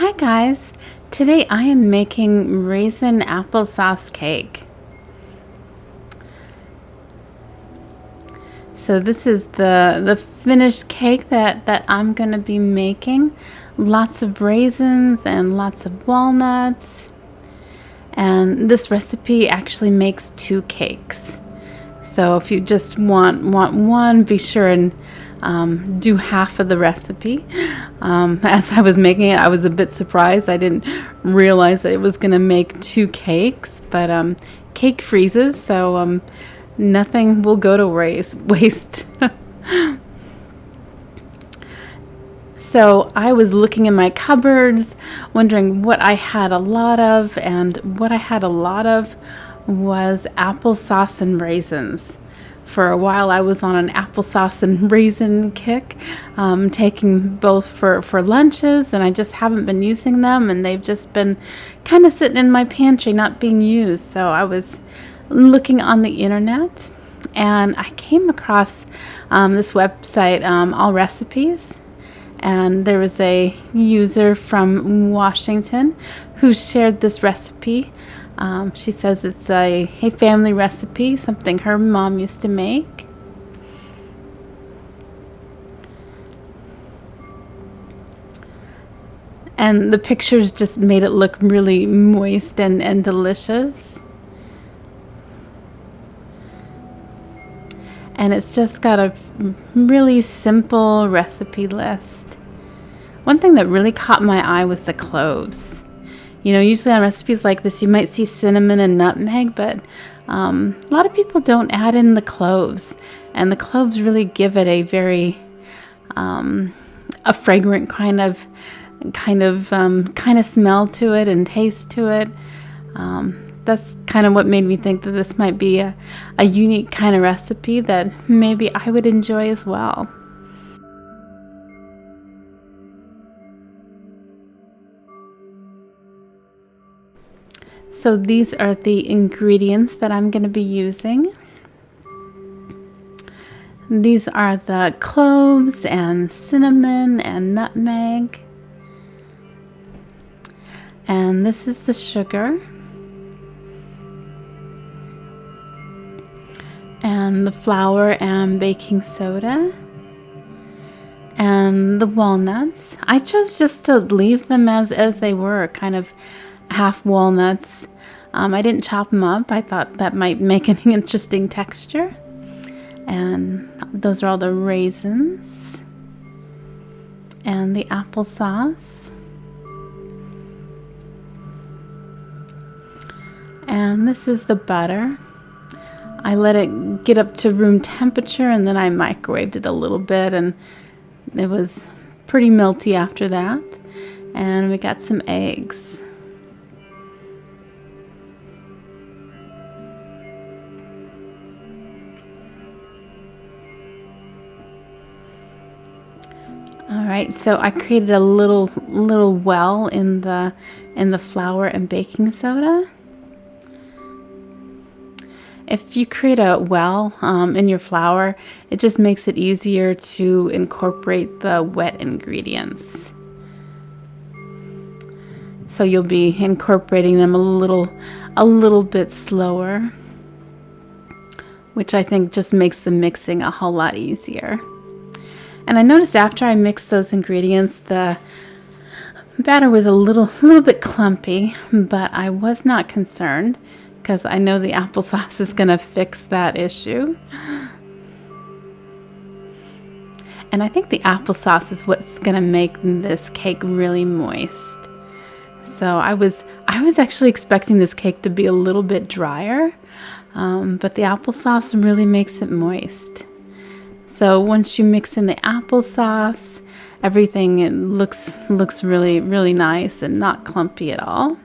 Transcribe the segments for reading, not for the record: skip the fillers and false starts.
Hi guys! Today I am making raisin applesauce cake. So this is the finished cake that I'm going to be making. Lots of raisins and lots of walnuts. And this recipe actually makes 2 cakes. So if you just want one, be sure and do half of the recipe. As I was making it, I was a bit surprised. I didn't realize that it was going to make 2 cakes, but cake freezes, so nothing will go to waste. So I was looking in my cupboards, wondering what I had a lot of, and what I had a lot of was applesauce and raisins. For a while I was on an applesauce and raisin kick, taking both for lunches, and I just haven't been using them, and they've just been kind of sitting in my pantry not being used. So I was looking on the internet, and I came across this website, All Recipes. And there was a user from Washington who shared this recipe. She says it's a family recipe, something her mom used to make. And the pictures just made it look really moist and delicious. And it's just got a really simple recipe list. One thing that really caught my eye was the cloves. You know, usually on recipes like this, you might see cinnamon and nutmeg, but a lot of people don't add in the cloves. And the cloves really give it a very, a fragrant kind of smell to it and taste to it. That's kind of what made me think that this might be a unique kind of recipe that maybe I would enjoy as well. So these are the ingredients that I'm going to be using. These are the cloves and cinnamon and nutmeg. And this is the sugar. And the flour and baking soda. And the walnuts. I chose just to leave them as they were, kind of half walnuts. I didn't chop them up. I thought that might make an interesting texture. And those are all the raisins and the applesauce. And this is the butter. I let it get up to room temperature, and then I microwaved it a little bit, and it was pretty melty after that. And we got some eggs. All right, so I created a little well in the flour and baking soda. If you create a well in your flour, it just makes it easier to incorporate the wet ingredients. So you'll be incorporating them a little bit slower, which I think just makes the mixing a whole lot easier. And I noticed after I mixed those ingredients, the batter was a little bit clumpy, but I was not concerned because I know the applesauce is going to fix that issue. And I think the applesauce is what's going to make this cake really moist. So I was actually expecting this cake to be a little bit drier, but the applesauce really makes it moist. So once you mix in the applesauce, everything looks really nice and not clumpy at all.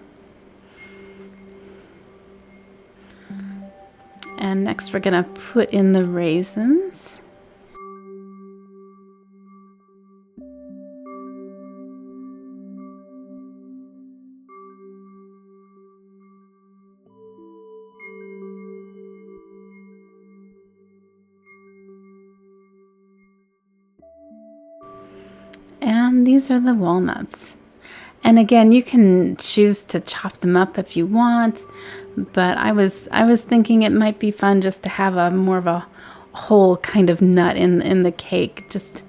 And next we're going to put in the raisins. And these are the walnuts. And again, you can choose to chop them up if you want, but I was thinking it might be fun just to have a more of a whole kind of nut in the cake. Just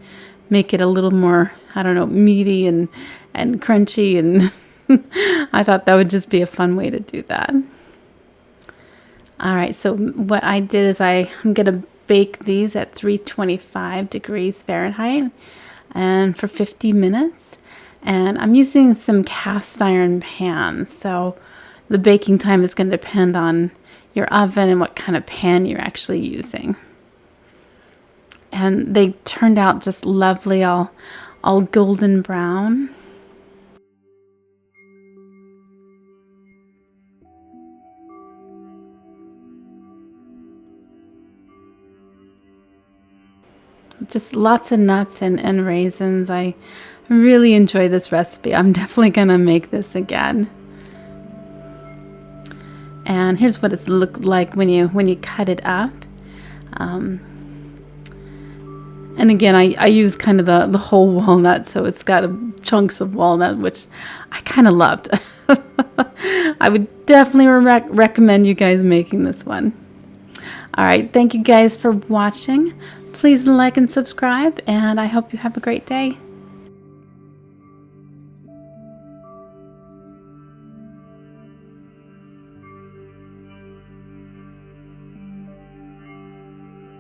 make it a little more, I don't know, meaty and crunchy, and I thought that would just be a fun way to do that. All right, so what I did is I'm going to bake these at 325 degrees Fahrenheit and for 50 minutes. And I'm using some cast iron pans, so the baking time is going to depend on your oven and what kind of pan you're actually using. And they turned out just lovely, all golden brown. Just lots of nuts and raisins. I really enjoy this recipe. I'm definitely going to make this again. And here's what it's looked like when you cut it up. And again, I use kind of the whole walnut, so it's got chunks of walnut, which I kind of loved. I would definitely recommend you guys making this one. All right, thank you guys for watching. Please like and subscribe, and I hope you have a great day.